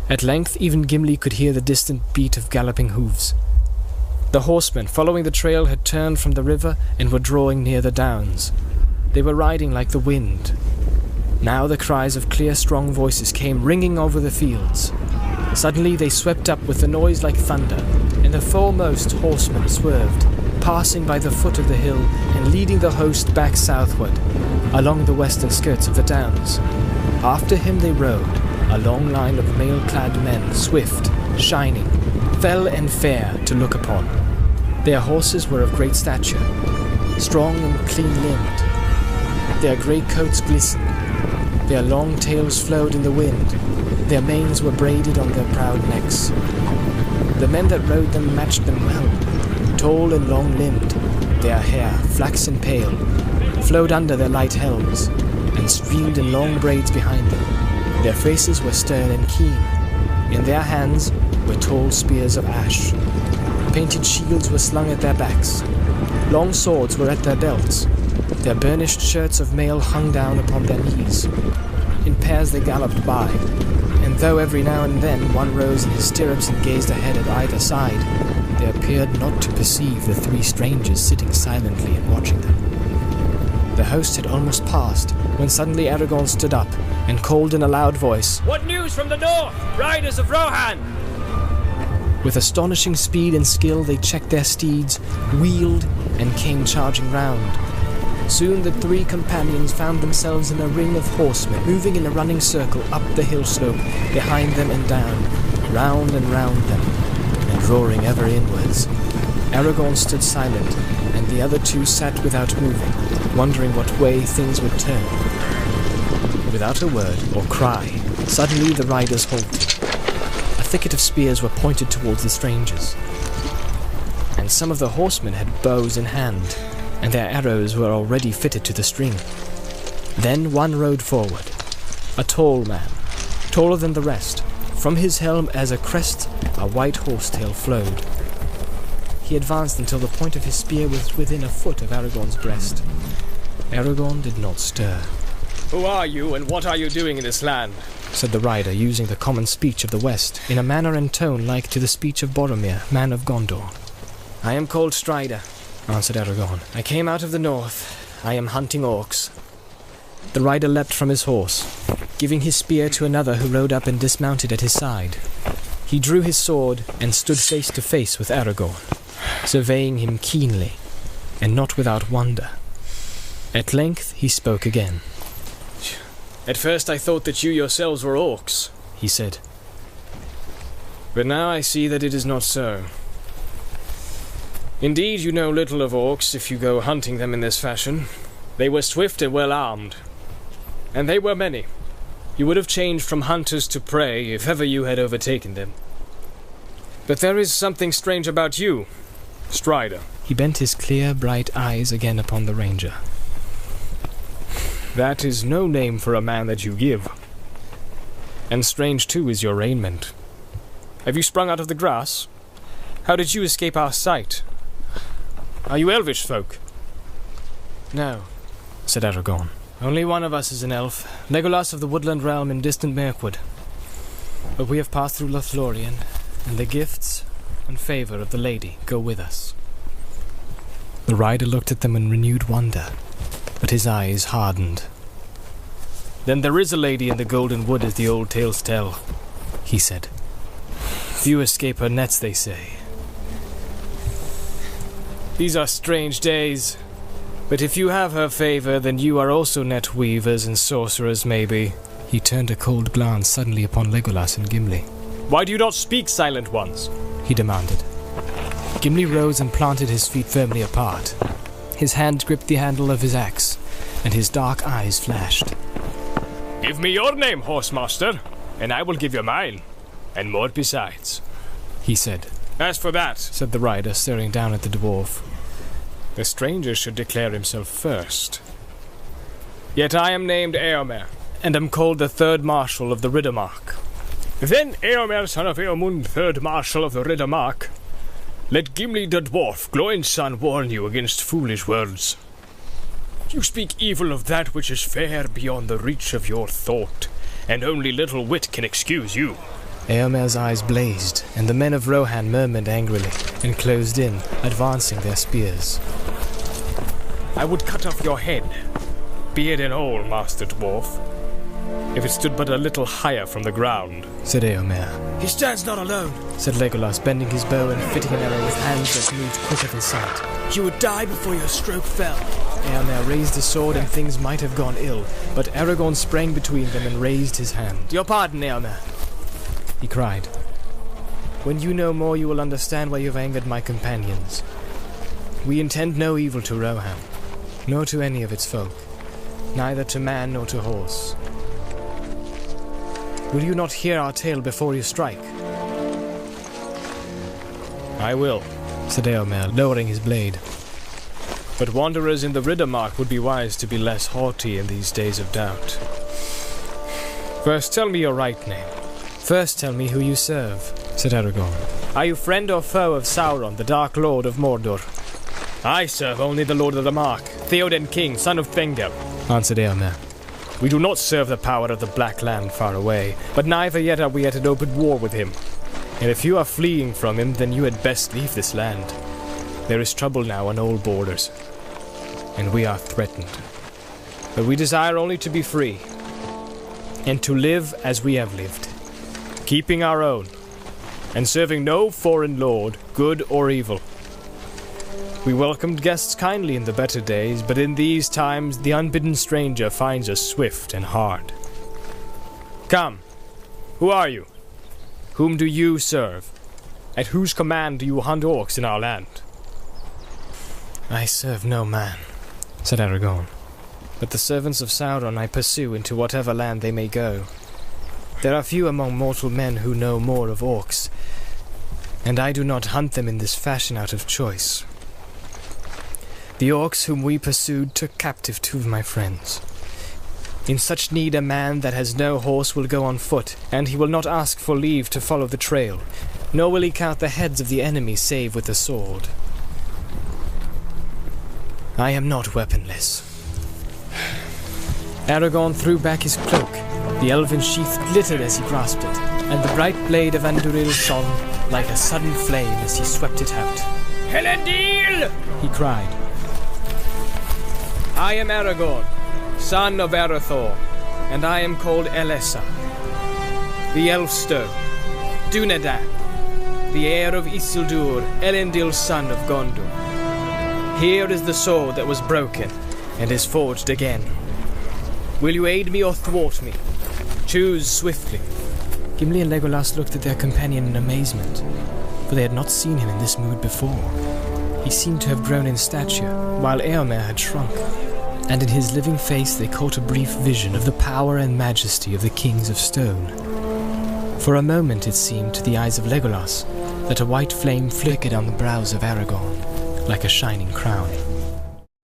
At length, even Gimli could hear the distant beat of galloping hooves. The horsemen following the trail had turned from the river and were drawing near the downs. They were riding like the wind. Now the cries of clear, strong voices came ringing over the fields. Suddenly they swept up with a noise like thunder, and the foremost horseman swerved, passing by the foot of the hill and leading the host back southward, along the western skirts of the downs. After him they rode, a long line of mail-clad men, swift, shining, fell and fair to look upon. Their horses were of great stature, strong and clean-limbed. Their great coats glistened. Their long tails flowed in the wind. Their manes were braided on their proud necks. The men that rode them matched them well, tall and long-limbed. Their hair, flaxen pale, flowed under their light helms, and streamed in long braids behind them. Their faces were stern and keen. In their hands were tall spears of ash. Painted shields were slung at their backs. Long swords were at their belts. Their burnished shirts of mail hung down upon their knees. In pairs they galloped by, and though every now and then one rose in his stirrups and gazed ahead at either side, they appeared not to perceive the three strangers sitting silently and watching them. The host had almost passed, when suddenly Aragorn stood up and called in a loud voice, "What news from the north, riders of Rohan?" With astonishing speed and skill they checked their steeds, wheeled, and came charging round. Soon the three companions found themselves in a ring of horsemen, moving in a running circle up the hill slope, behind them and down, round and round them, and roaring ever inwards. Aragorn stood silent, and the other two sat without moving, wondering what way things would turn. Without a word or cry, suddenly the riders halted. A thicket of spears were pointed towards the strangers, and some of the horsemen had bows in hand, and their arrows were already fitted to the string. Then one rode forward, a tall man, taller than the rest. From his helm as a crest, a white horsetail flowed. He advanced until the point of his spear was within a foot of Aragorn's breast. Aragorn did not stir. "Who are you, and what are you doing in this land?" said the rider, using the common speech of the West, in a manner and tone like to the speech of Boromir, man of Gondor. "I am called Strider," answered Aragorn. "I came out of the north. I am hunting orcs." The rider leapt from his horse, giving his spear to another who rode up and dismounted at his side. He drew his sword and stood face to face with Aragorn, surveying him keenly, and not without wonder. At length he spoke again. "At first I thought that you yourselves were orcs," he said. "But now I see that it is not so. Indeed, you know little of orcs if you go hunting them in this fashion. They were swift and well armed, and they were many. You would have changed from hunters to prey if ever you had overtaken them. But there is something strange about you, Strider." He bent his clear, bright eyes again upon the ranger. "That is no name for a man that you give. And strange, too, is your raiment. Have you sprung out of the grass? How did you escape our sight? Are you elvish folk?" "No," said Aragorn. "Only one of us is an elf, Legolas of the woodland realm in distant Mirkwood. But we have passed through Lothlorien, and the gifts and favour of the lady go with us." The rider looked at them in renewed wonder, but his eyes hardened. "Then there is a lady in the Golden Wood, as the old tales tell," he said. "Few escape her nets, they say. These are strange days, but if you have her favour, then you are also net weavers and sorcerers, maybe." He turned a cold glance suddenly upon Legolas and Gimli. "Why do you not speak, silent ones?" he demanded. Gimli rose and planted his feet firmly apart. His hand gripped the handle of his axe, and his dark eyes flashed. "Give me your name, horsemaster, and I will give you mine, and more besides," he said. "As for that," said the rider, staring down at the dwarf, "the stranger should declare himself first. Yet I am named Eomer, and am called the Third Marshal of the Riddermark." "Then, Eomer, son of Eomund, Third Marshal of the Riddermark, let Gimli the dwarf, Gloin's son, warn you against foolish words. You speak evil of that which is fair beyond the reach of your thought, and only little wit can excuse you. Eomer's eyes blazed, and the men of Rohan murmured angrily and closed in, advancing their spears. I would cut off your head, beard and all, Master Dwarf, if it stood but a little higher from the ground, said Eomer. He stands not alone, said Legolas, bending his bow and fitting an arrow with hands that moved quicker than sight. You would die before your stroke fell. Eomer raised his sword and things might have gone ill, but Aragorn sprang between them and raised his hand. Your pardon, Eomer, he cried. When you know more, you will understand why you have angered my companions. We intend no evil to Rohan, nor to any of its folk, neither to man nor to horse. Will you not hear our tale before you strike? I will, said Eomer, lowering his blade. But wanderers in the Riddermark would be wise to be less haughty in these days of doubt. First, tell me your right name. First, tell me who you serve, said Aragorn. Are you friend or foe of Sauron, the Dark Lord of Mordor? I serve only the Lord of the Mark, Theoden King, son of Thengel, answered Eomer. We do not serve the power of the Black Land far away, but neither yet are we at an open war with him. And if you are fleeing from him, then you had best leave this land. There is trouble now on all borders, and we are threatened. But we desire only to be free, and to live as we have lived, keeping our own, and serving no foreign lord, good or evil. We welcomed guests kindly in the better days, but in these times the unbidden stranger finds us swift and hard. Come, who are you? Whom do you serve? At whose command do you hunt orcs in our land? I serve no man, said Aragorn, but the servants of Sauron I pursue into whatever land they may go. There are few among mortal men who know more of orcs, and I do not hunt them in this fashion out of choice. The orcs whom we pursued took captive two of my friends. In such need a man that has no horse will go on foot, and he will not ask for leave to follow the trail, nor will he count the heads of the enemy save with the sword. I am not weaponless. Aragorn threw back his cloak. The elven sheath glittered as he grasped it, and the bright blade of Andúril shone like a sudden flame as he swept it out. Elendil! He cried. I am Aragorn, son of Arathor, and I am called Elessa, the Elfstone, Dúnedain, the heir of Isildur, Elendil's son of Gondor. Here is the sword that was broken, and is forged again. Will you aid me or thwart me? Choose swiftly. Gimli and Legolas looked at their companion in amazement, for they had not seen him in this mood before. He seemed to have grown in stature, while Eomer had shrunk, and in his living face they caught a brief vision of the power and majesty of the kings of stone. For a moment it seemed to the eyes of Legolas that a white flame flickered on the brows of Aragorn, like a shining crown.